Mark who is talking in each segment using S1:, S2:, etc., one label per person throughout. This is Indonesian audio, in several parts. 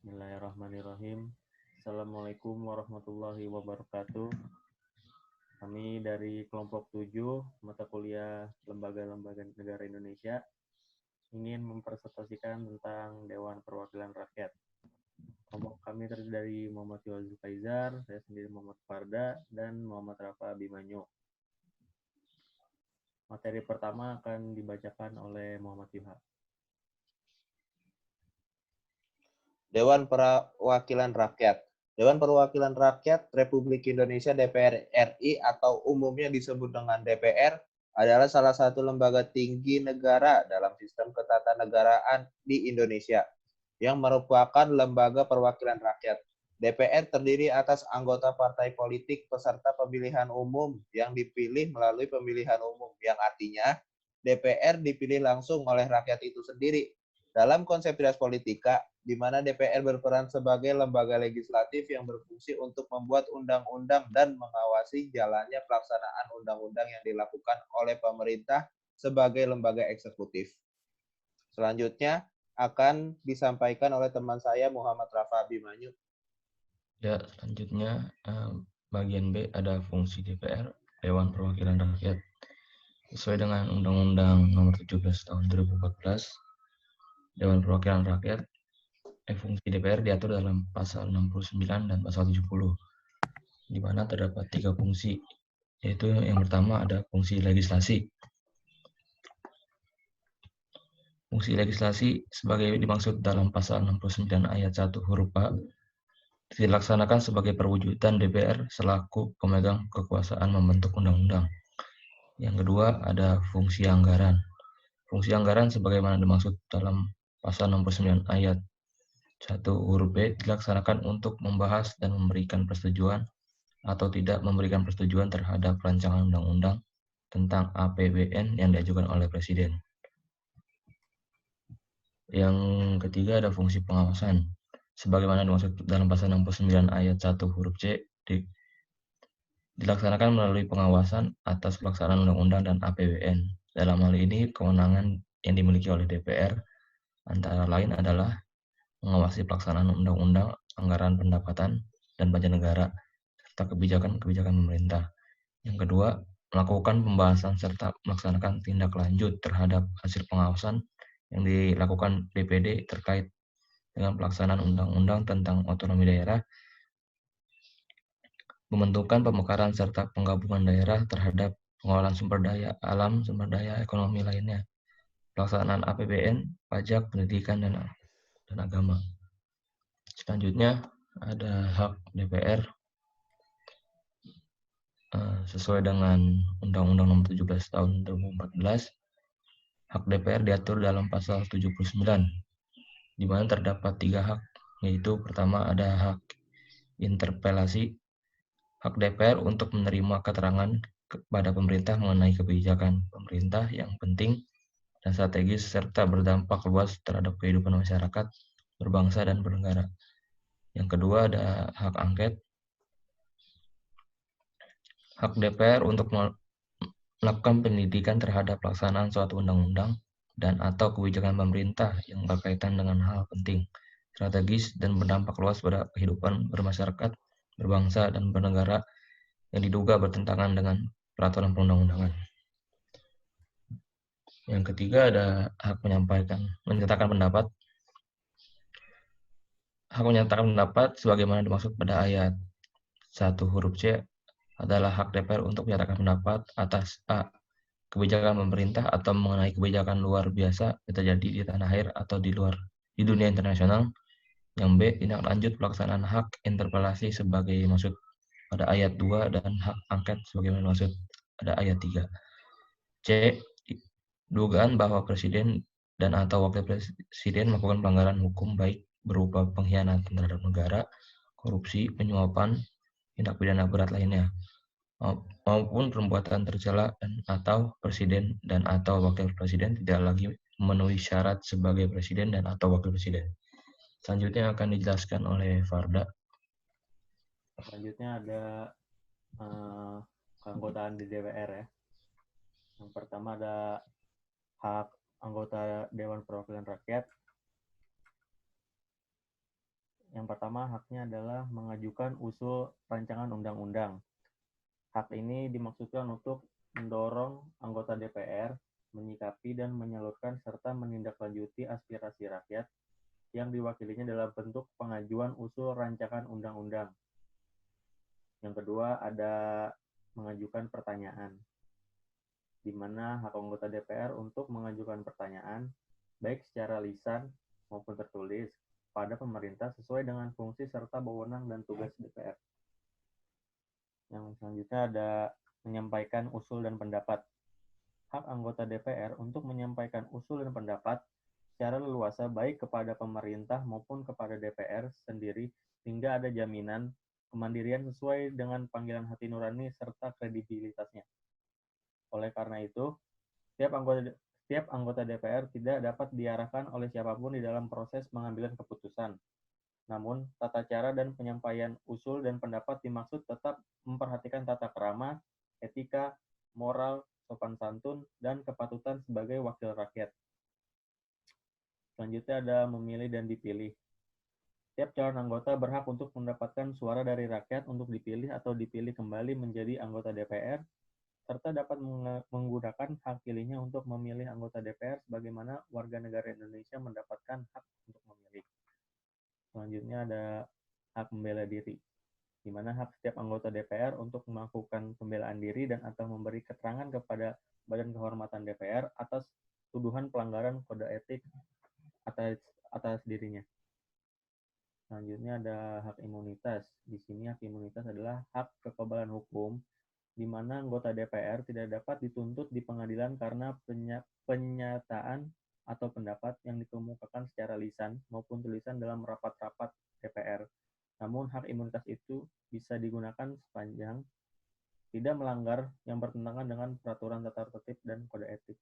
S1: Bismillahirrahmanirrahim. Assalamualaikum warahmatullahi wabarakatuh. Kami dari kelompok 7 mata kuliah Lembaga-Lembaga Negara Indonesia ingin mempresentasikan tentang Dewan Perwakilan Rakyat. Kelompok kami terdiri dari Muhammad Yulazul Faizar, saya sendiri Muhammad Farda, dan Muhammad Rafa Abimanyu. Materi pertama akan dibacakan oleh Muhammad Yuha.
S2: Dewan Perwakilan Rakyat. Dewan Perwakilan Rakyat Republik Indonesia DPR RI atau umumnya disebut dengan DPR adalah salah satu lembaga tinggi negara dalam sistem ketatanegaraan di Indonesia yang merupakan lembaga perwakilan rakyat. DPR terdiri atas anggota partai politik peserta pemilihan umum yang dipilih melalui pemilihan umum, yang artinya DPR dipilih langsung oleh rakyat itu sendiri. Dalam konsep Trias Politika, di mana DPR berperan sebagai lembaga legislatif yang berfungsi untuk membuat undang-undang dan mengawasi jalannya pelaksanaan undang-undang yang dilakukan oleh pemerintah sebagai lembaga eksekutif. Selanjutnya akan disampaikan oleh teman saya Muhammad Rafa Abimanyu.
S3: Ya, selanjutnya bagian B ada fungsi DPR, Dewan Perwakilan Rakyat. Sesuai dengan Undang-Undang Nomor 17 Tahun 2014, Dewan Perwakilan Rakyat, fungsi DPR diatur dalam Pasal 69 dan Pasal 70, di mana terdapat 3 fungsi, yaitu yang pertama ada fungsi legislasi. Fungsi legislasi sebagai dimaksud dalam Pasal 69 ayat 1 huruf A dilaksanakan sebagai perwujudan DPR selaku pemegang kekuasaan membentuk undang-undang. Yang kedua ada fungsi anggaran. Fungsi anggaran sebagaimana dimaksud dalam Pasal 69 ayat 1 huruf B dilaksanakan untuk membahas dan memberikan persetujuan atau tidak memberikan persetujuan terhadap rancangan undang-undang tentang APBN yang diajukan oleh Presiden. Yang ketiga ada fungsi pengawasan. Sebagaimana dimaksud dalam Pasal 69 ayat 1 huruf C dilaksanakan melalui pengawasan atas pelaksanaan undang-undang dan APBN. Dalam hal ini, kewenangan yang dimiliki oleh DPR antara lain adalah mengawasi pelaksanaan undang-undang, anggaran pendapatan, dan pajak negara, serta kebijakan-kebijakan pemerintah. Yang kedua, melakukan pembahasan serta melaksanakan tindak lanjut terhadap hasil pengawasan yang dilakukan DPD terkait dengan pelaksanaan undang-undang tentang otonomi daerah, pembentukan pemekaran serta penggabungan daerah terhadap pengelolaan sumber daya alam, sumber daya ekonomi lainnya, pelaksanaan APBN, pajak, pendidikan, dan agama. Selanjutnya ada hak DPR sesuai dengan Undang-Undang Nomor 17 Tahun 2014. Hak DPR diatur dalam Pasal 79, di mana terdapat 3 hak, yaitu pertama ada hak interpelasi. Hak DPR untuk menerima keterangan kepada pemerintah mengenai kebijakan pemerintah yang penting dan strategis serta berdampak luas terhadap kehidupan masyarakat, berbangsa, dan bernegara. Yang kedua ada hak angket. Hak DPR untuk melakukan pendidikan terhadap pelaksanaan suatu undang-undang dan atau kebijakan pemerintah yang berkaitan dengan hal penting, strategis, dan berdampak luas pada kehidupan bermasyarakat, berbangsa, dan bernegara yang diduga bertentangan dengan peraturan perundang-undangan. Yang ketiga ada hak menyatakan pendapat. Hak menyatakan pendapat sebagaimana dimaksud pada ayat 1 huruf C adalah hak DPR untuk menyatakan pendapat atas A. Kebijakan pemerintah atau mengenai kebijakan luar biasa yang terjadi di tanah air atau di dunia internasional. Yang B. Tindak lanjut pelaksanaan hak interpelasi sebagai maksud pada ayat 2 dan hak angket sebagaimana maksud pada ayat 3. C. Dugaan bahwa presiden dan atau wakil presiden melakukan pelanggaran hukum baik berupa pengkhianatan terhadap negara, korupsi, penyuapan, tindak pidana berat lainnya, maupun perbuatan tercela dan atau presiden dan atau wakil presiden tidak lagi memenuhi syarat sebagai presiden dan atau wakil presiden. Selanjutnya akan dijelaskan oleh Farda.
S1: Selanjutnya ada keanggotaan di DPR ya. Yang pertama ada hak anggota Dewan Perwakilan Rakyat. Yang pertama, haknya adalah mengajukan usul rancangan undang-undang. Hak ini dimaksudkan untuk mendorong anggota DPR menyikapi dan menyalurkan serta menindaklanjuti aspirasi rakyat yang diwakilinya dalam bentuk pengajuan usul rancangan undang-undang. Yang kedua, ada mengajukan pertanyaan, di mana hak anggota DPR untuk mengajukan pertanyaan, baik secara lisan maupun tertulis, pada pemerintah sesuai dengan fungsi serta wewenang dan tugas DPR. Yang selanjutnya ada menyampaikan usul dan pendapat. Hak anggota DPR untuk menyampaikan usul dan pendapat secara leluasa baik kepada pemerintah maupun kepada DPR sendiri hingga ada jaminan kemandirian sesuai dengan panggilan hati nurani serta kredibilitasnya. Oleh karena itu, setiap anggota DPR tidak dapat diarahkan oleh siapapun di dalam proses pengambilan keputusan. Namun, tata cara dan penyampaian usul dan pendapat dimaksud tetap memperhatikan tata krama, etika, moral, sopan santun, dan kepatutan sebagai wakil rakyat. Selanjutnya ada memilih dan dipilih. Setiap calon anggota berhak untuk mendapatkan suara dari rakyat untuk dipilih atau dipilih kembali menjadi anggota DPR, serta dapat menggunakan hak pilihnya untuk memilih anggota DPR sebagaimana warga negara Indonesia mendapatkan hak untuk memilih. Selanjutnya ada hak membela diri, di mana hak setiap anggota DPR untuk melakukan pembelaan diri dan atau memberi keterangan kepada Badan Kehormatan DPR atas tuduhan pelanggaran kode etik atas dirinya. Selanjutnya ada hak imunitas. Di sini hak imunitas adalah hak kekebalan hukum, di mana anggota DPR tidak dapat dituntut di pengadilan karena pernyataan atau pendapat yang dikemukakan secara lisan maupun tulisan dalam rapat-rapat DPR. Namun hak imunitas itu bisa digunakan sepanjang tidak melanggar yang bertentangan dengan peraturan tata tertib dan kode etik.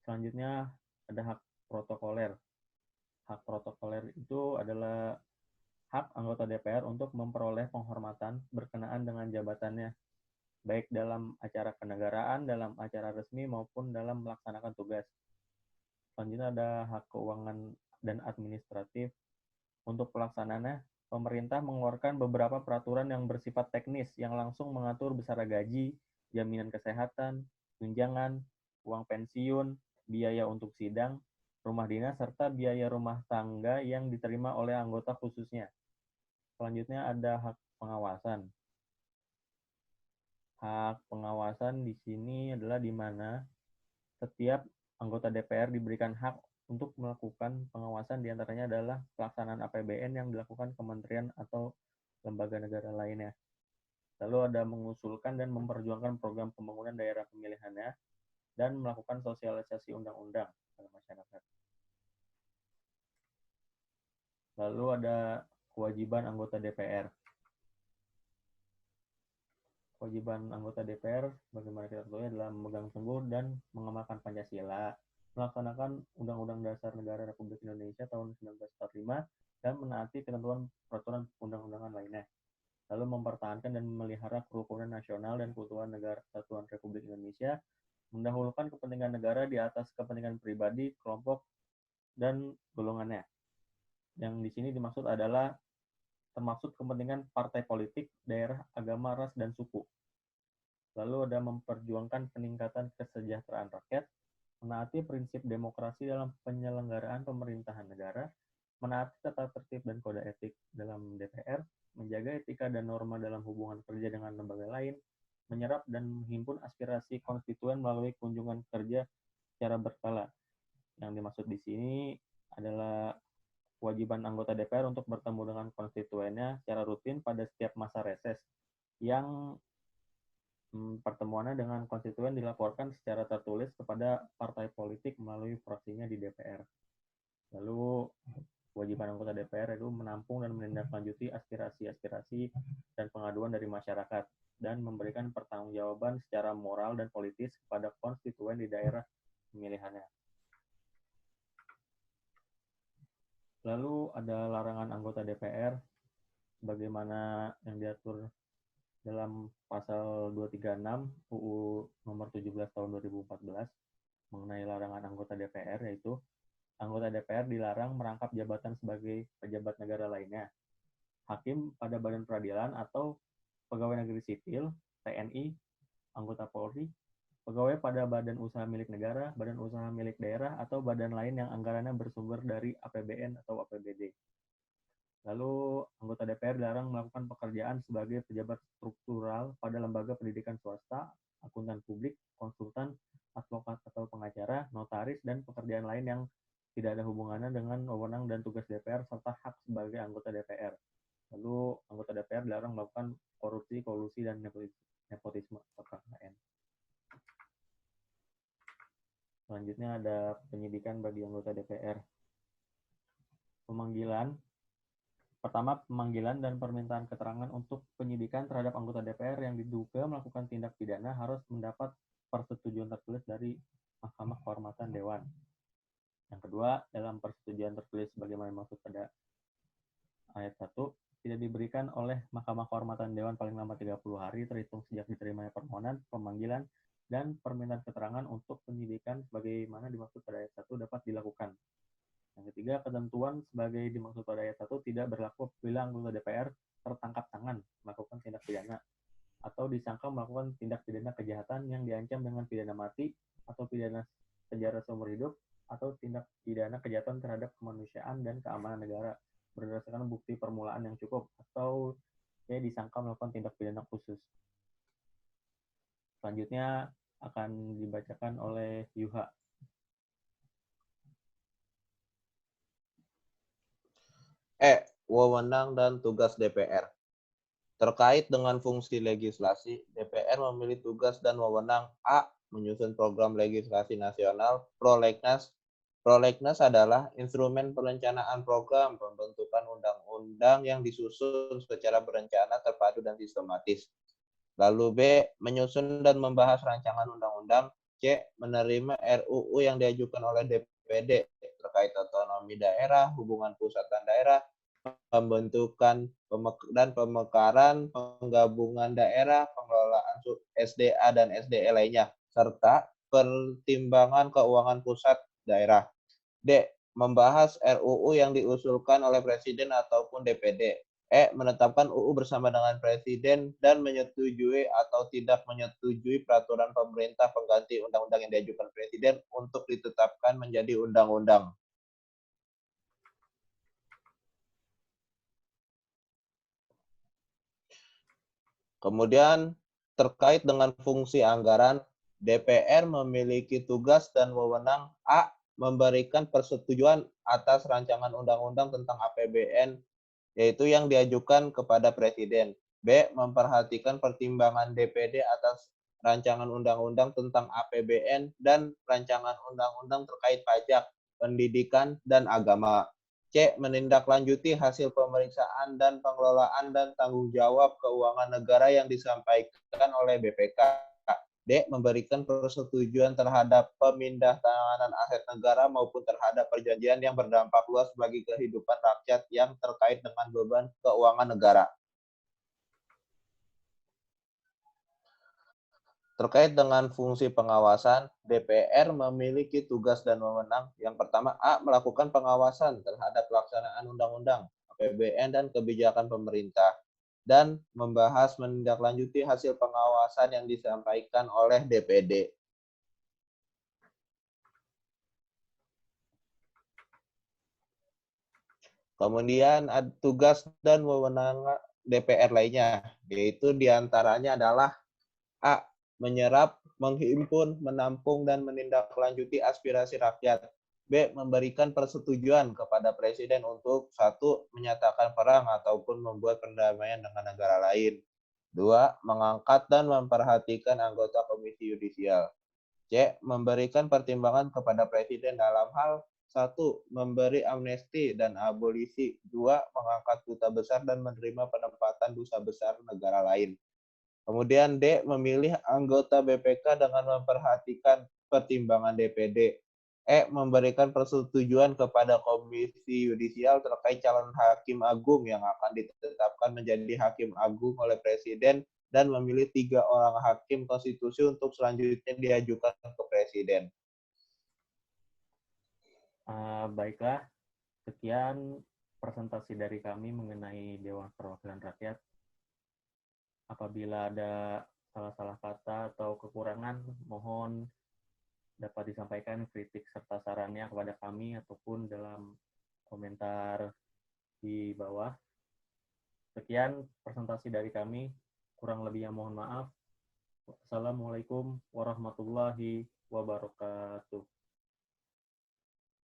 S1: Selanjutnya ada hak protokoler. Hak protokoler itu adalah hak anggota DPR untuk memperoleh penghormatan berkenaan dengan jabatannya, baik dalam acara kenegaraan, dalam acara resmi, maupun dalam melaksanakan tugas. Selanjutnya ada hak keuangan dan administratif. Untuk pelaksanaannya, pemerintah mengeluarkan beberapa peraturan yang bersifat teknis yang langsung mengatur besaran gaji, jaminan kesehatan, tunjangan, uang pensiun, biaya untuk sidang, rumah dinas, serta biaya rumah tangga yang diterima oleh anggota khususnya. Selanjutnya ada hak pengawasan. Hak pengawasan di sini adalah di mana setiap anggota DPR diberikan hak untuk melakukan pengawasan, diantaranya adalah pelaksanaan APBN yang dilakukan kementerian atau lembaga negara lainnya. Lalu ada mengusulkan dan memperjuangkan program pembangunan daerah pemilihannya dan melakukan sosialisasi undang-undang pada masyarakat. Lalu ada kewajiban anggota DPR. Kewajiban anggota DPR, bagaimana kita ketahui, adalah memegang teguh dan mengamalkan Pancasila, melaksanakan Undang-Undang Dasar Negara Republik Indonesia tahun 1945, dan menaati ketentuan peraturan undang-undangan lainnya. Lalu mempertahankan dan memelihara kerukunan nasional dan keutuhan negara kesatuan Republik Indonesia, mendahulukan kepentingan negara di atas kepentingan pribadi, kelompok, dan golongannya. Yang di sini dimaksud adalah termaksud kepentingan partai politik, daerah, agama, ras, dan suku. Lalu ada memperjuangkan peningkatan kesejahteraan rakyat, menaati prinsip demokrasi dalam penyelenggaraan pemerintahan negara, menaati tata tertib dan kode etik dalam DPR, menjaga etika dan norma dalam hubungan kerja dengan lembaga lain, menyerap dan menghimpun aspirasi konstituen melalui kunjungan kerja secara berkala. Yang dimaksud di sini adalah kewajiban anggota DPR untuk bertemu dengan konstituennya secara rutin pada setiap masa reses, yang pertemuannya dengan konstituen dilaporkan secara tertulis kepada partai politik melalui fraksinya di DPR. Lalu kewajiban anggota DPR itu menampung dan menindaklanjuti aspirasi-aspirasi dan pengaduan dari masyarakat dan memberikan pertanggungjawaban secara moral dan politis kepada konstituen di daerah pemilihannya. Lalu ada larangan anggota DPR sebagaimana yang diatur dalam pasal 236 UU nomor 17 tahun 2014 mengenai larangan anggota DPR, yaitu Anggota DPR dilarang merangkap jabatan sebagai pejabat negara lainnya. Hakim pada badan peradilan atau pegawai negeri sipil, TNI, anggota Polri, pegawai pada badan usaha milik negara, badan usaha milik daerah, atau badan lain yang anggarannya bersumber dari APBN atau APBD. Lalu, anggota DPR dilarang melakukan pekerjaan sebagai pejabat struktural pada lembaga pendidikan swasta, akuntan publik, konsultan, advokat atau pengacara, notaris, dan pekerjaan lain yang tidak ada hubungannya dengan wewenang dan tugas DPR serta hak sebagai anggota DPR. Lalu, anggota DPR dilarang melakukan korupsi, kolusi, dan nepotisme atau KKN. Selanjutnya ada penyidikan bagi anggota DPR. Pertama, pemanggilan dan permintaan keterangan untuk penyidikan terhadap anggota DPR yang diduga melakukan tindak pidana harus mendapat persetujuan tertulis dari Mahkamah Kehormatan Dewan. Yang kedua, dalam persetujuan tertulis sebagaimana dimaksud pada ayat 1, tidak diberikan oleh Mahkamah Kehormatan Dewan paling lama 30 hari terhitung sejak diterimanya permohonan, pemanggilan, dan permintaan keterangan untuk penyidikan sebagaimana dimaksud pada ayat 1 dapat dilakukan. Yang ketiga, ketentuan sebagai dimaksud pada ayat 1 tidak berlaku apabila anggota DPR tertangkap tangan melakukan tindak pidana atau disangka melakukan tindak pidana kejahatan yang diancam dengan pidana mati atau pidana penjara seumur hidup atau tindak pidana kejahatan terhadap kemanusiaan dan keamanan negara berdasarkan bukti permulaan yang cukup atau disangka melakukan tindak pidana khusus. Selanjutnya akan dibacakan oleh Yuha.
S2: Wewenang dan tugas DPR. Terkait dengan fungsi legislasi, DPR memiliki tugas dan wewenang A. Menyusun program legislasi nasional, Prolegnas. Prolegnas adalah instrumen perencanaan program pembentukan undang-undang yang disusun secara berencana, terpadu, dan sistematis. Lalu B. Menyusun dan membahas rancangan undang-undang. C. Menerima RUU yang diajukan oleh DPD terkait otonomi daerah, hubungan pusat dan daerah, pembentukan dan pemekaran, penggabungan daerah, pengelolaan SDA dan SDE lainnya, serta pertimbangan keuangan pusat daerah. D. Membahas RUU yang diusulkan oleh Presiden ataupun DPD. Menetapkan UU bersama dengan Presiden dan menyetujui atau tidak menyetujui peraturan pemerintah pengganti undang-undang yang diajukan Presiden untuk ditetapkan menjadi undang-undang. Kemudian terkait dengan fungsi anggaran, DPR memiliki tugas dan wewenang A. Memberikan persetujuan atas rancangan undang-undang tentang APBN, yaitu yang diajukan kepada Presiden. B. Memperhatikan pertimbangan DPD atas rancangan undang-undang tentang APBN dan rancangan undang-undang terkait pajak, pendidikan, dan agama. C. Menindaklanjuti hasil pemeriksaan dan pengelolaan dan tanggung jawab keuangan negara yang disampaikan oleh BPK. D. Memberikan persetujuan terhadap pemindahan aset negara maupun terhadap perjanjian yang berdampak luas bagi kehidupan rakyat yang terkait dengan beban keuangan negara. Terkait dengan fungsi pengawasan, DPR memiliki tugas dan wewenang. Yang pertama, A. Melakukan pengawasan terhadap pelaksanaan undang-undang, APBN, dan kebijakan pemerintah, dan membahas menindaklanjuti hasil pengawasan yang disampaikan oleh DPD. Kemudian tugas dan wewenang DPR lainnya, yaitu diantaranya adalah A. Menyerap, menghimpun, menampung, dan menindaklanjuti aspirasi rakyat. B. Memberikan persetujuan kepada Presiden untuk 1. Menyatakan perang ataupun membuat perdamaian dengan negara lain. 2. Mengangkat dan memperhatikan anggota Komisi Yudisial. C. Memberikan pertimbangan kepada Presiden dalam hal 1. Memberi amnesti dan abolisi. 2. Mengangkat duta besar dan menerima penempatan duta besar negara lain. Kemudian D. Memilih anggota BPK dengan memperhatikan pertimbangan DPD. Memberikan persetujuan kepada Komisi Yudisial terkait calon hakim agung yang akan ditetapkan menjadi hakim agung oleh Presiden dan memilih 3 orang hakim konstitusi untuk selanjutnya diajukan ke Presiden.
S1: Baiklah, sekian presentasi dari kami mengenai Dewan Perwakilan Rakyat. Apabila ada salah-salah kata atau kekurangan, mohon dapat disampaikan kritik serta sarannya kepada kami ataupun dalam komentar di bawah. Sekian presentasi dari kami, kurang lebihnya mohon maaf. Assalamualaikum warahmatullahi wabarakatuh.